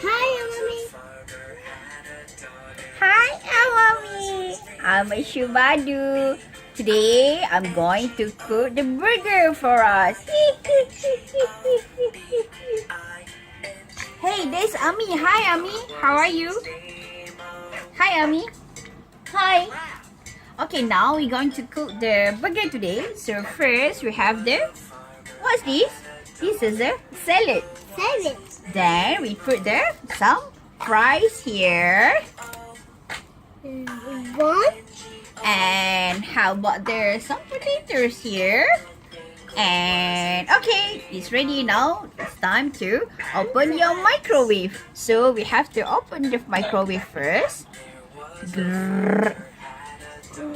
Hi, Arami. Hi, Arami. I'm a Shubadu. Today, I'm going to cook the burger for us. Hey, there's Ami. Hi, Ami. How are you? Hi, Ami. Hi. Okay, now we're going to cook the burger today. So first, we have what's this? This is a salad. Salad. Then we put some fries here. One. And how about there's some potatoes here? And okay, it's ready now. It's time to open your microwave. So we have to open the microwave first. Grrr.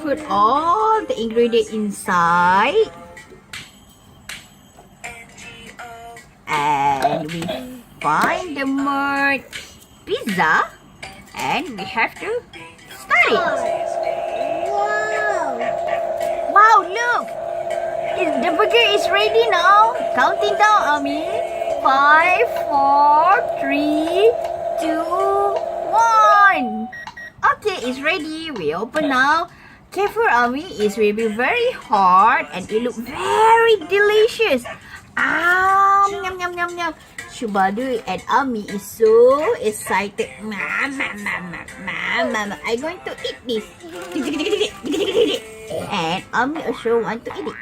Put all the ingredients inside. And we find the merged pizza. And we have to start it. Wow. Wow, look! The burger is ready now. Counting down, Ami. 5, 4, 3, 2, 1. Okay, it's ready. We open now. Careful, Ami. It will be very hot and it looks very delicious. Yum, yum, yum, yum. Shubadu and Ami is so excited. Mama, I'm going to eat this. And Ami also want to eat it.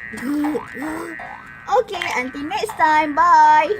Okay, until next time. Bye.